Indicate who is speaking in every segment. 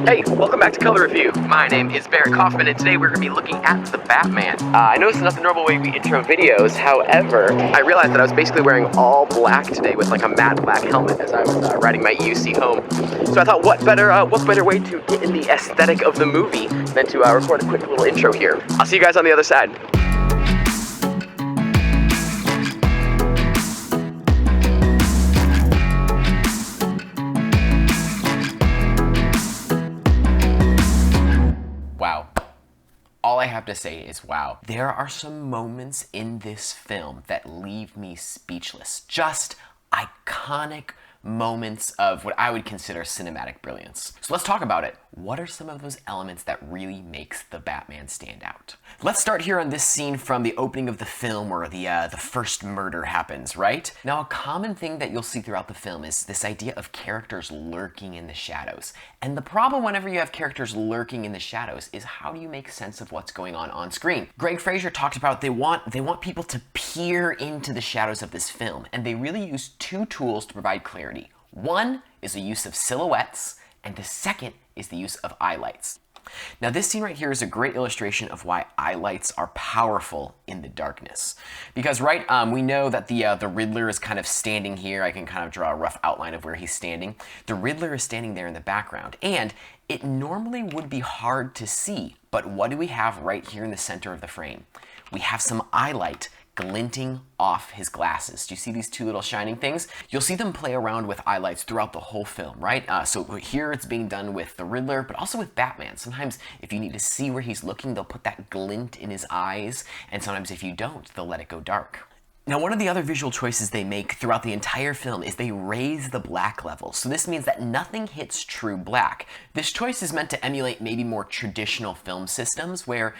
Speaker 1: Hey, welcome back to Color Review. My name is Barrett Kaufman, and today we're going to be looking at the Batman. I know this is not the normal way we intro videos, however, I realized that I was basically wearing all black today with like a matte black helmet as I was riding my UC home. So I thought, what better way to get in the aesthetic of the movie than to record a quick little intro here. I'll see you guys on the other side. Wow. All I have to say is wow. There are some moments in this film that leave me speechless. Just iconic moments of what I would consider cinematic brilliance. So let's talk about it. What are some of those elements that really makes the Batman stand out? Let's start here on this scene from the opening of the film where the first murder happens, right? Now, a common thing that you'll see throughout the film is this idea of characters lurking in the shadows. And the problem whenever you have characters lurking in the shadows is how do you make sense of what's going on screen? Greg Fraser talked about they want people to peer into the shadows of this film, and they really use two tools to provide clarity. One is the use of silhouettes, and the second is the use of eye lights. Now this scene right here is a great illustration of why eye lights are powerful in the darkness. Because we know that the Riddler is kind of standing here. I can kind of draw a rough outline of where he's standing. The Riddler is standing there in the background, and it normally would be hard to see, but what do we have right here in the center of the frame? We have some eye light glinting off his glasses. Do you see these two little shining things? You'll see them play around with eye lights throughout the whole film, right? So here it's being done with the Riddler, but also with Batman. Sometimes if you need to see where he's looking, they'll put that glint in his eyes, and sometimes if you don't, they'll let it go dark. Now, one of the other visual choices they make throughout the entire film is they raise the black level. So this means that nothing hits true black. This choice is meant to emulate maybe more traditional film systems where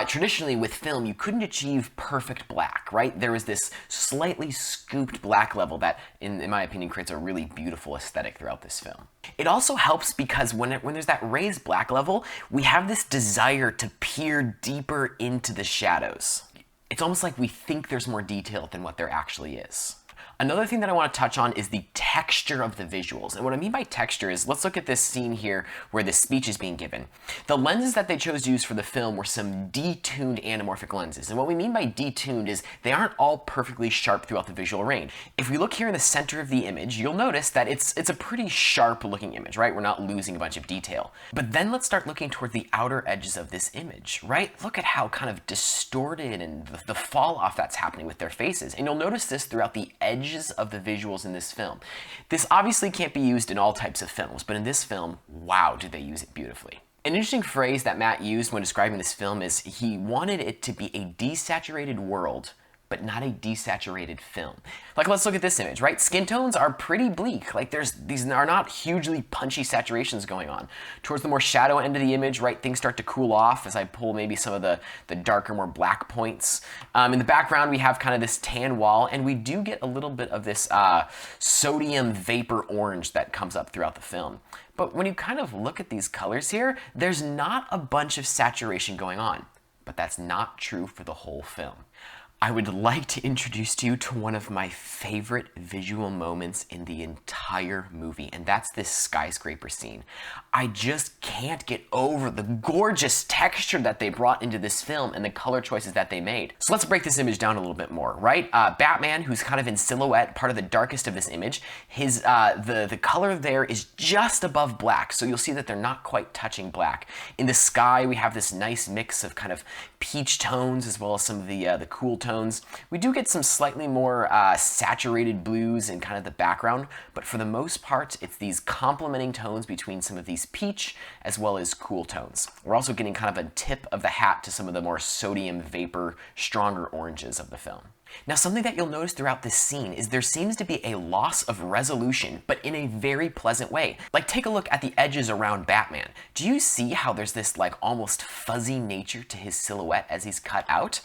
Speaker 1: traditionally with film, you couldn't achieve perfect black, right? There was this slightly scooped black level that, in my opinion, creates a really beautiful aesthetic throughout this film. It also helps because when there's that raised black level, we have this desire to peer deeper into the shadows. It's almost like we think there's more detail than what there actually is. Another thing that I want to touch on is the texture of the visuals. And what I mean by texture is, let's look at this scene here where this speech is being given. The lenses that they chose to use for the film were some detuned anamorphic lenses. And what we mean by detuned is they aren't all perfectly sharp throughout the visual range. If we look here in the center of the image, you'll notice that it's a pretty sharp looking image, right? We're not losing a bunch of detail. But then let's start looking toward the outer edges of this image, right? Look at how kind of distorted and the fall off that's happening with their faces. And you'll notice this throughout the edges of the visuals in this film. This obviously can't be used in all types of films, but in this film, wow, did they use it beautifully. An interesting phrase that Matt used when describing this film is he wanted it to be a desaturated world, but not a desaturated film. Like, let's look at this image, right? Skin tones are pretty bleak. Like, these are not hugely punchy saturations going on. Towards the more shadow end of the image, right, things start to cool off as I pull maybe some of the darker, more black points. In the background, we have kind of this tan wall, and we do get a little bit of this sodium vapor orange that comes up throughout the film. But when you kind of look at these colors here, there's not a bunch of saturation going on. But that's not true for the whole film. I would like to introduce you to one of my favorite visual moments in the entire movie, and that's this skyscraper scene. I just can't get over the gorgeous texture that they brought into this film and the color choices that they made. So let's break this image down a little bit more, right? Batman, who's kind of in silhouette, part of the darkest of this image, the color there is just above black, so you'll see that they're not quite touching black. In the sky, we have this nice mix of kind of peach tones as well as some of the cool tones. We do get some slightly more saturated blues in kind of the background, but for the most part, it's these complementing tones between some of these peach as well as cool tones. We're also getting kind of a tip of the hat to some of the more sodium vapor, stronger oranges of the film. Now, something that you'll notice throughout this scene is there seems to be a loss of resolution, but in a very pleasant way. Like, take a look at the edges around Batman. Do you see how there's this like almost fuzzy nature to his silhouette as he's cut out?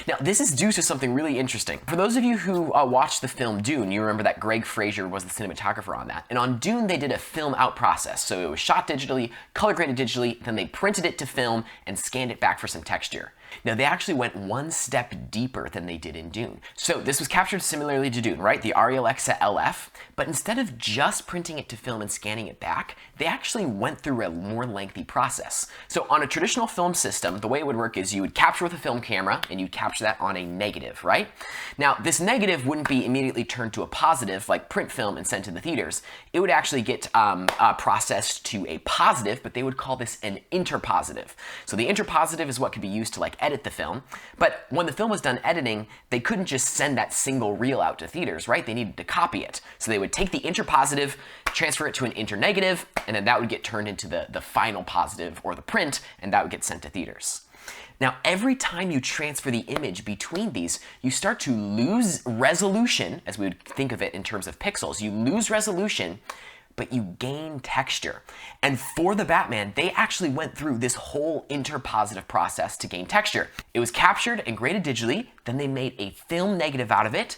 Speaker 1: Now, this is due to something really interesting. For those of you who watched the film Dune, you remember that Greg Fraser was the cinematographer on that. And on Dune, they did a film out process. So it was shot digitally, color graded digitally, then they printed it to film and scanned it back for some texture. Now, they actually went one step deeper than they did in Dune. So this was captured similarly to Dune, right? The ARRI Alexa LF, but instead of just printing it to film and scanning it back, they actually went through a more lengthy process. So on a traditional film system, the way it would work is you would capture with a film camera and you'd capture that on a negative, right? Now, this negative wouldn't be immediately turned to a positive like print film and sent to the theaters. It would actually get processed to a positive, but they would call this an interpositive. So the interpositive is what could be used to like edit the film, but when the film was done editing, they couldn't just send that single reel out to theaters, right? They needed to copy it. So they would take the interpositive, transfer it to an internegative, and then that would get turned into the final positive or the print, and that would get sent to theaters. Now, every time you transfer the image between these, you start to lose resolution, as we would think of it in terms of pixels. You lose resolution, but you gain texture. And for The Batman, they actually went through this whole interpositive process to gain texture. It was captured and graded digitally, then they made a film negative out of it,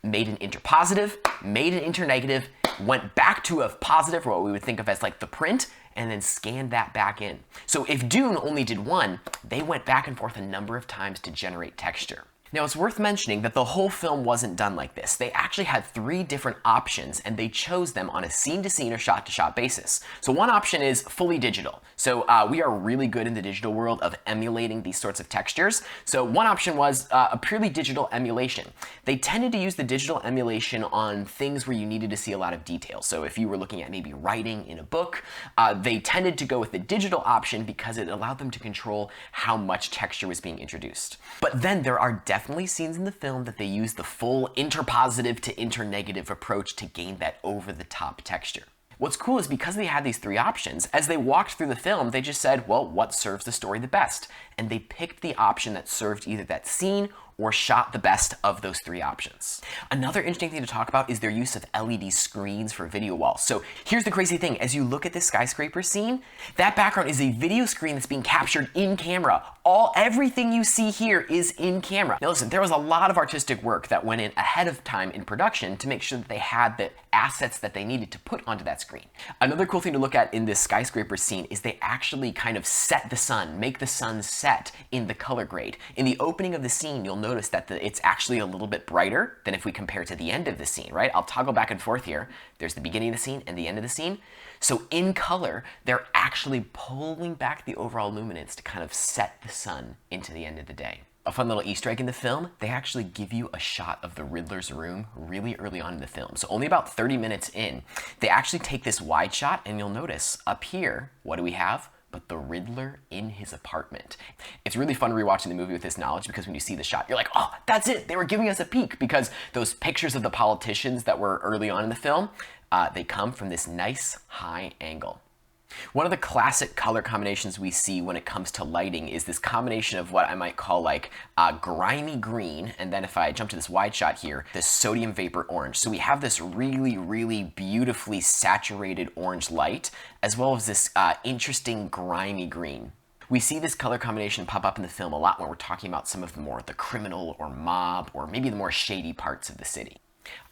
Speaker 1: made an interpositive, made an internegative, went back to a positive, or what we would think of as like the print, and then scanned that back in. So if Dune only did one, they went back and forth a number of times to generate texture. Now, it's worth mentioning that the whole film wasn't done like this. They actually had 3 different options, and they chose them on a scene-to-scene or shot-to-shot basis. So one option is fully digital. So we are really good in the digital world of emulating these sorts of textures. So one option was a purely digital emulation. They tended to use the digital emulation on things where you needed to see a lot of detail. So if you were looking at maybe writing in a book, they tended to go with the digital option because it allowed them to control how much texture was being introduced. But then there are definitely scenes in the film that they use the full interpositive to internegative approach to gain that over-the-top texture. What's cool is because they had these 3 options, as they walked through the film, they just said, well, what serves the story the best? And they picked the option that served either that scene or shot the best of those 3 options. Another interesting thing to talk about is their use of LED screens for video walls. So here's the crazy thing. As you look at this skyscraper scene, that background is a video screen that's being captured in camera. Everything you see here is in camera. Now listen, there was a lot of artistic work that went in ahead of time in production to make sure that they had the assets that they needed to put onto that screen. Another cool thing to look at in this skyscraper scene is they actually kind of set the sun, make the sun set in the color grade. In the opening of the scene, you'll notice that it's actually a little bit brighter than if we compare to the end of the scene, right? I'll toggle back and forth here. There's the beginning of the scene and the end of the scene. So in color, they're actually pulling back the overall luminance to kind of set the sun into the end of the day. A fun little Easter egg in the film, they actually give you a shot of the Riddler's room really early on in the film. So only about 30 minutes in, they actually take this wide shot, and you'll notice up here, what do we have? But the Riddler in his apartment. It's really fun rewatching the movie with this knowledge, because when you see the shot, you're like, oh, that's it. They were giving us a peek, because those pictures of the politicians that were early on in the film, they come from this nice high angle. One of the classic color combinations we see when it comes to lighting is this combination of what I might call like grimy green, and then if I jump to this wide shot here, this sodium vapor orange. So we have this really, really beautifully saturated orange light, as well as this interesting grimy green. We see this color combination pop up in the film a lot when we're talking about some of the criminal or mob or maybe the more shady parts of the city.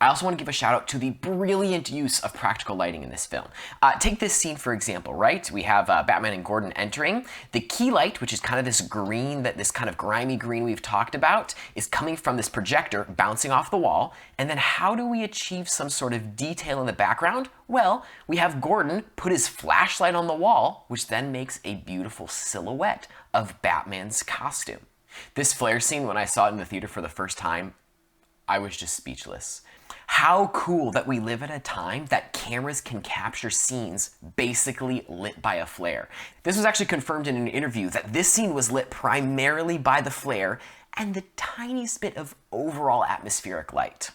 Speaker 1: I also want to give a shout out to the brilliant use of practical lighting in this film. Take this scene for example, right? We have Batman and Gordon entering. The key light, which is kind of this green, this kind of grimy green we've talked about, is coming from this projector bouncing off the wall. And then how do we achieve some sort of detail in the background? Well, we have Gordon put his flashlight on the wall, which then makes a beautiful silhouette of Batman's costume. This flare scene, when I saw it in the theater for the first time, I was just speechless. How cool that we live at a time that cameras can capture scenes basically lit by a flare. This was actually confirmed in an interview that this scene was lit primarily by the flare and the tiniest bit of overall atmospheric light.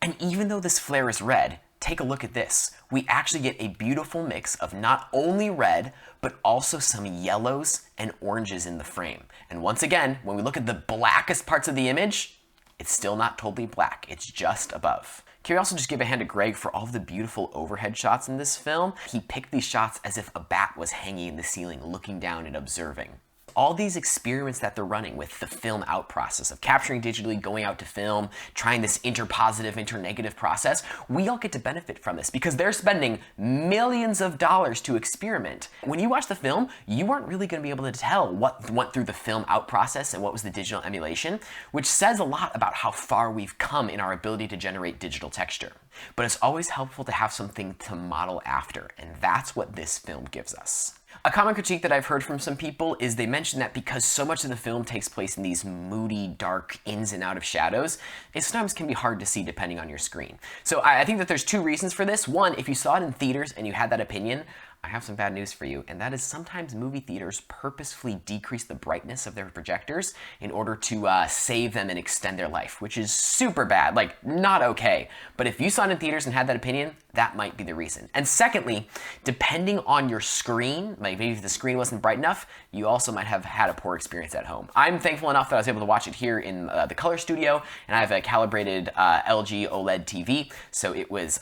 Speaker 1: And even though this flare is red, take a look at this. We actually get a beautiful mix of not only red, but also some yellows and oranges in the frame. And once again, when we look at the blackest parts of the image, it's still not totally black, it's just above. Can we also just give a hand to Greg for all of the beautiful overhead shots in this film? He picked these shots as if a bat was hanging in the ceiling, looking down and observing. all these experiments that they're running with the film out process of capturing digitally, going out to film, trying this interpositive, internegative process, we all get to benefit from this because they're spending millions of dollars to experiment. When you watch the film, you aren't really going to be able to tell what went through the film out process and what was the digital emulation, which says a lot about how far we've come in our ability to generate digital texture. But it's always helpful to have something to model after, and that's what this film gives us. A common critique that I've heard from some people is they mention that because so much of the film takes place in these moody, dark ins and out of shadows, it sometimes can be hard to see depending on your screen. So I think that there's two reasons for this. One, if you saw it in theaters and you had that opinion, I have some bad news for you, and that is sometimes movie theaters purposefully decrease the brightness of their projectors in order to save them and extend their life, which is super bad, like not okay. But if you saw it in theaters and had that opinion, that might be the reason. And secondly, depending on your screen, like maybe if the screen wasn't bright enough, you also might have had a poor experience at home. I'm thankful enough that I was able to watch it here in the Color Studio, and I have a calibrated LG OLED TV, so it was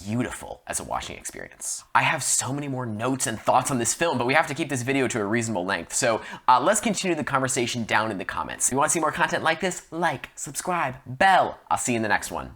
Speaker 1: beautiful as a watching experience. I have so many more notes and thoughts on this film, but we have to keep this video to a reasonable length. So let's continue the conversation down in the comments. If you want to see more content like this, like, subscribe, bell. I'll see you in the next one.